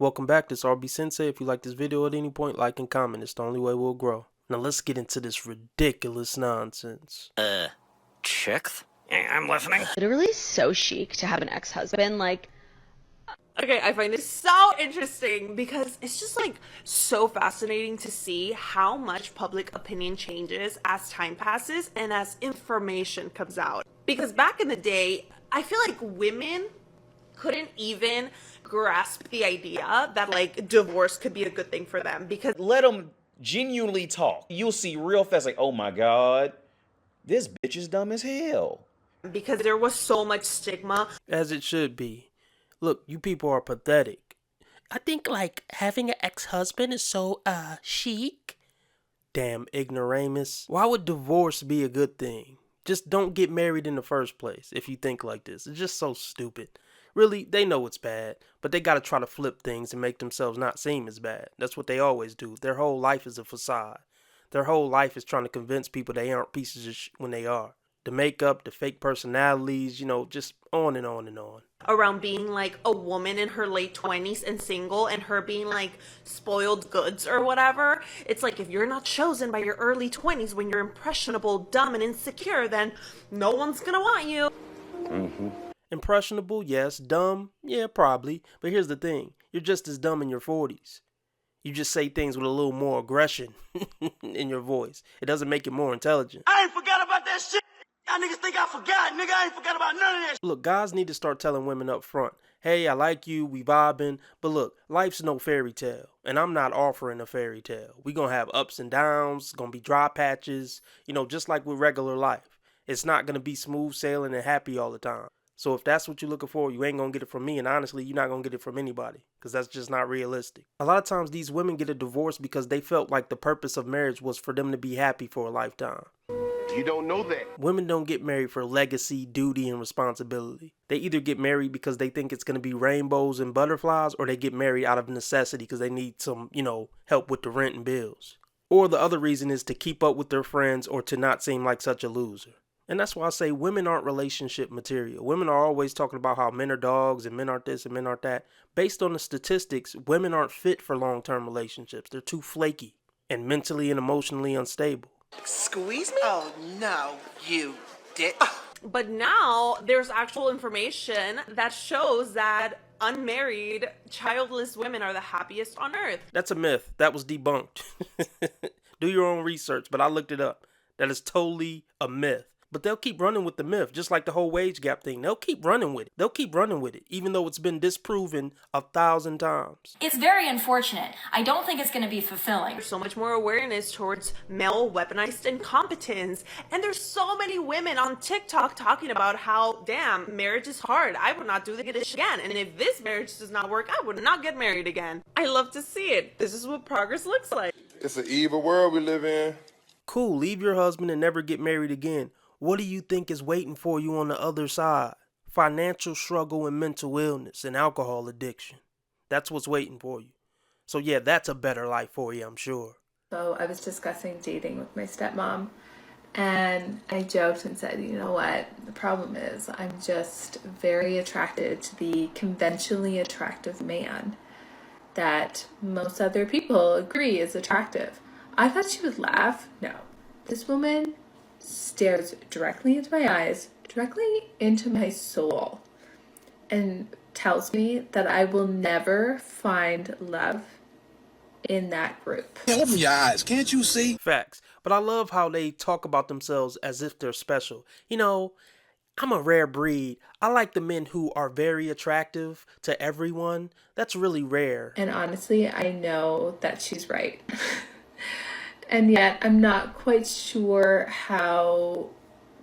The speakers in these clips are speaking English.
Welcome back, this RB Sensei. If you like this video at any point, like and comment. It's the only way we'll grow. Now let's get into this ridiculous nonsense. Chicks? Yeah, I'm listening. Literally so chic to have an ex-husband, like... Okay, I find it so interesting because it's just like so fascinating to see how much public opinion changes as time passes and as information comes out. Because back in the day, I feel like women couldn't even grasp the idea that like divorce could be a good thing for them, because let them genuinely talk. You'll see real fast like, oh my god, this bitch is dumb as hell. Because there was so much stigma. As it should be. Look, you people are pathetic. I think like having an ex-husband is so chic. Damn ignoramus. Why would divorce be a good thing? Just don't get married in the first place if you think like this. It's just so stupid. Really, they know it's bad, but they gotta try to flip things and make themselves not seem as bad. That's what they always do. Their whole life is a facade. Their whole life is trying to convince people they aren't pieces of when they are. The makeup, the fake personalities, you know, just on and on and on. Around being like a woman in her late 20s and single and her being like spoiled goods or whatever. It's like if you're not chosen by your early 20s when you're impressionable, dumb, and insecure, then no one's gonna want you. Impressionable, yes. Dumb, yeah, probably. But here's the thing. You're just as dumb in your 40s. You just say things with a little more aggression in your voice. It doesn't make it more intelligent. I ain't forgot about that shit. Y'all niggas think I forgot, nigga. I ain't forgot about none of that. Look, guys need to start telling women up front, hey, I like you, we vibing, but look, life's no fairy tale, and I'm not offering a fairy tale. We gonna have ups and downs, gonna be dry patches, you know, just like with regular life. It's not gonna be smooth sailing and happy all the time. So if that's what you're looking for, you ain't gonna get it from me, and honestly, you're not gonna get it from anybody, because that's just not realistic. A lot of times these women get a divorce because they felt like the purpose of marriage was for them to be happy for a lifetime. You don't know that. Women don't get married for legacy, duty, and responsibility. They either get married because they think it's going to be rainbows and butterflies, or they get married out of necessity because they need some, you know, help with the rent and bills. Or the other reason is to keep up with their friends or to not seem like such a loser. And that's why I say women aren't relationship material. Women are always talking about how men are dogs and men aren't this and men aren't that. Based on the statistics, women aren't fit for long-term relationships. They're too flaky and mentally and emotionally unstable. Squeeze me? Oh, no, you did. But now there's actual information that shows that unmarried, childless women are the happiest on earth. That's a myth. That was debunked. Do your own research, but I looked it up. That is totally a myth. But they'll keep running with the myth, just like the whole wage gap thing. They'll keep running with it. They'll keep running with it, even though it's been disproven 1,000 times. It's very unfortunate. I don't think it's going to be fulfilling. There's so much more awareness towards male weaponized incompetence. And there's so many women on TikTok talking about how, damn, marriage is hard. I would not do this again. And if this marriage does not work, I would not get married again. I love to see it. This is what progress looks like. It's an evil world we live in. Cool, leave your husband and never get married again. What do you think is waiting for you on the other side? Financial struggle and mental illness and alcohol addiction. That's what's waiting for you. So yeah, that's a better life for you, I'm sure. So I was discussing dating with my stepmom, and I joked and said, you know what, the problem is I'm just very attracted to the conventionally attractive man that most other people agree is attractive. I thought she would laugh. No. This woman stares directly into my eyes, directly into my soul, and tells me that I will never find love in that group. Open your eyes, can't you see? Facts. But I love how they talk about themselves as if they're special. You know, I'm a rare breed. I like the men who are very attractive to everyone. That's really rare. And honestly, I know that she's right. And yet, I'm not quite sure how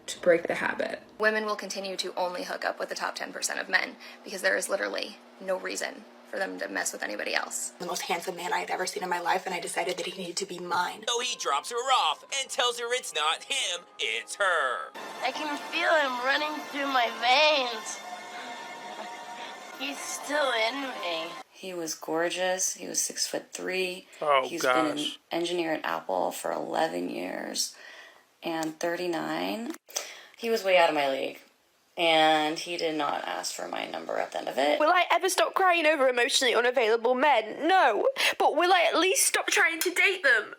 to break the habit. Women will continue to only hook up with the top 10% of men because there is literally no reason for them to mess with anybody else. The most handsome man I had ever seen in my life, and I decided that he needed to be mine. So he drops her off and tells her it's not him, it's her. I can feel him running through my veins. He's still in me. He was gorgeous. He was 6'3". Oh, He's gosh. been an engineer at Apple for 11 years and 39. He was way out of my league. and he did not ask for my number at the end of it. Will I ever stop crying over emotionally unavailable men? No. But will I at least stop trying to date them?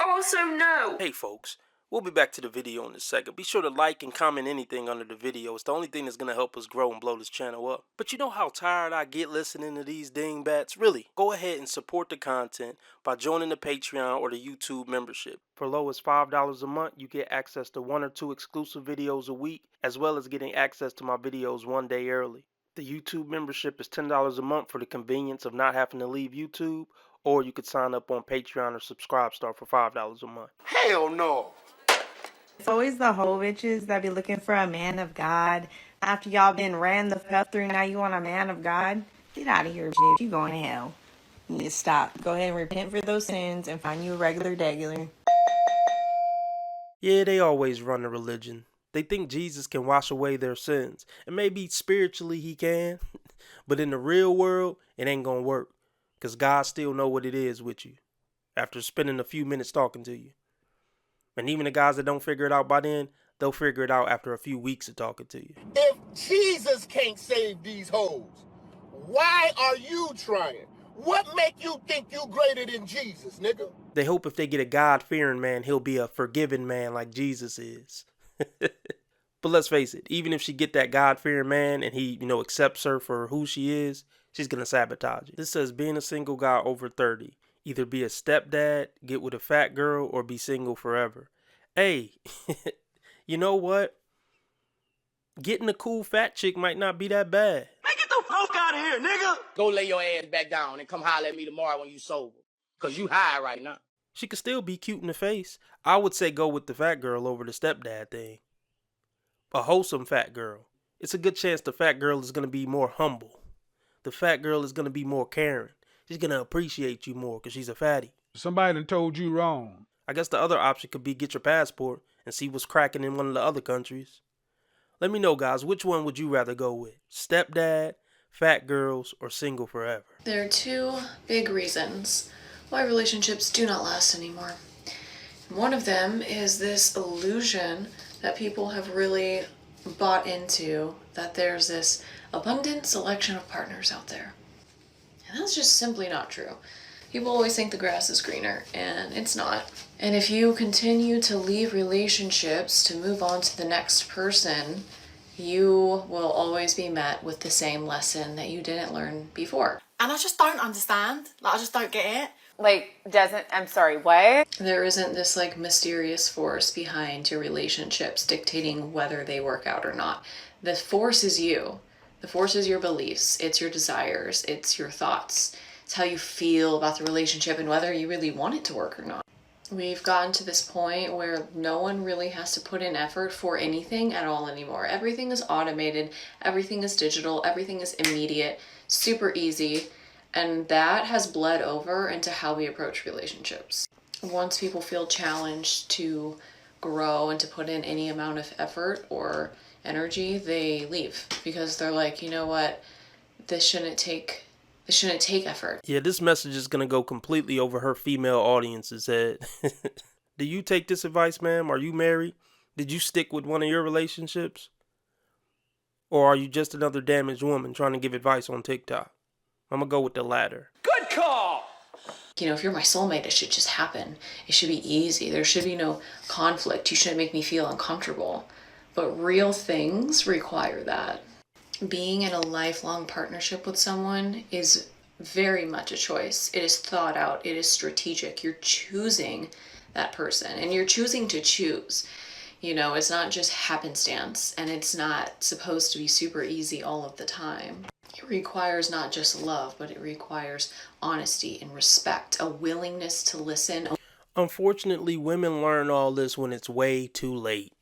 Also, no. Hey folks, we'll be back to the video in a second. Be sure to like and comment anything under the video. It's the only thing that's going to help us grow and blow this channel up. But you know how tired I get listening to these dingbats? Really, go ahead and support the content by joining the Patreon or the YouTube membership. For low as $5 a month, you get access to 1 or 2 exclusive videos a week, as well as getting access to my videos 1 day early. The YouTube membership is $10 a month for the convenience of not having to leave YouTube, or you could sign up on Patreon or Subscribestar for $5 a month. Hell no. It's always the hoe bitches that be looking for a man of God. After y'all been ran the fuck through, now you want a man of God? Get out of here, bitch. You going to hell. You need to stop. Go ahead and repent for those sins and find you a regular degular. Yeah, they always run a religion. They think Jesus can wash away their sins. And maybe spiritually he can. But in the real world, it ain't gonna work. Because God still know what it is with you. After spending a few minutes talking to you. And even the guys that don't figure it out by then, they'll figure it out after a few weeks of talking to you. If Jesus can't save these hoes, why are you trying? What make you think you greater than Jesus, nigga? They hope if they get a God-fearing man, he'll be a forgiving man like Jesus is. But let's face it, even if she get that God-fearing man and he, accepts her for who she is, she's going to sabotage it. This says being a single guy over 30. Either be a stepdad, get with a fat girl, or be single forever. Hey, you know what? Getting a cool fat chick might not be that bad. Man, get the fuck out of here, nigga. Go lay your ass back down and come holler at me tomorrow when you sober. Because you high right now. She could still be cute in the face. I would say go with the fat girl over the stepdad thing. A wholesome fat girl. It's a good chance the fat girl is going to be more humble. The fat girl is going to be more caring. She's going to appreciate you more because she's a fatty. Somebody done told you wrong. I guess the other option could be get your passport and see what's cracking in one of the other countries. Let me know, guys, which one would you rather go with? Stepdad, fat girls, or single forever? There are 2 big reasons why relationships do not last anymore. One of them is this illusion that people have really bought into, that there's this abundant selection of partners out there. And that's just simply not true. People always think the grass is greener, and it's not. And if you continue to leave relationships to move on to the next person, you will always be met with the same lesson that you didn't learn before. And I just don't understand. I just don't get it. I'm sorry, what? There isn't this mysterious force behind your relationships dictating whether they work out or not. The force is you. The force is your beliefs. It's your desires. It's your thoughts. It's how you feel about the relationship and whether you really want it to work or not. We've gotten to this point where no one really has to put in effort for anything at all anymore. Everything is automated. Everything is digital. Everything is immediate. Super easy. And that has bled over into how we approach relationships. Once people feel challenged to grow and to put in any amount of effort or energy, they leave because they're like, you know what, this shouldn't take effort. Yeah, this message is gonna go completely over her female audience's head. Do you take this advice, ma'am? Are you married? Did you stick with one of your relationships? Or are you just another damaged woman trying to give advice on TikTok? I'm gonna go with the latter. Good call! If you're my soulmate, it should just happen. It should be easy. There should be no conflict. You shouldn't make me feel uncomfortable. But real things require that. Being in a lifelong partnership with someone is very much a choice. It is thought out. It is strategic. You're choosing that person and you're choosing to choose. It's not just happenstance, and it's not supposed to be super easy all of the time. It requires not just love, but it requires honesty and respect, a willingness to listen. Unfortunately, women learn all this when it's way too late.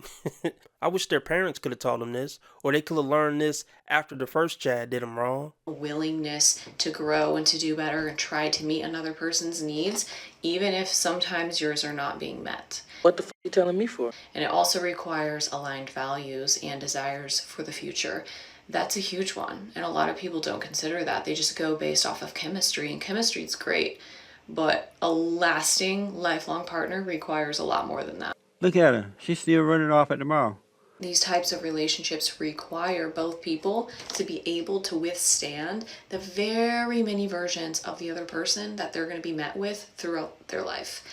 I wish their parents could have taught them this, or they could have learned this after the first Chad did them wrong. A willingness to grow and to do better and try to meet another person's needs, even if sometimes yours are not being met. What the f*** you telling me for? And it also requires aligned values and desires for the future. That's a huge one, and a lot of people don't consider that. They just go based off of chemistry, and chemistry is great, but a lasting, lifelong partner requires a lot more than that. Look at her. She's still running off at the mall. These types of relationships require both people to be able to withstand the very many versions of the other person that they're going to be met with throughout their life.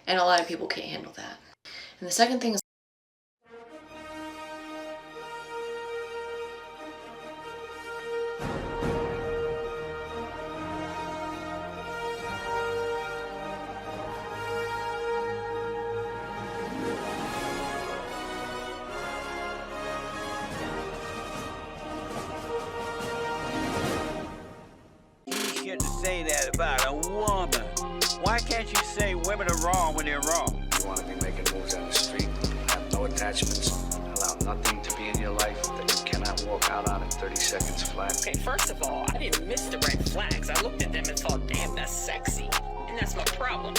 And a lot of people can't handle that. And the second thing is Get to say that about a woman. Why can't you say women are wrong when they're wrong? You want to be making moves on the street, have no attachments, allow nothing to be in your life that you cannot walk out on in 30 seconds flat. Okay, first of all, I didn't miss the red flags. I looked at them and thought, damn, that's sexy. And that's my problem.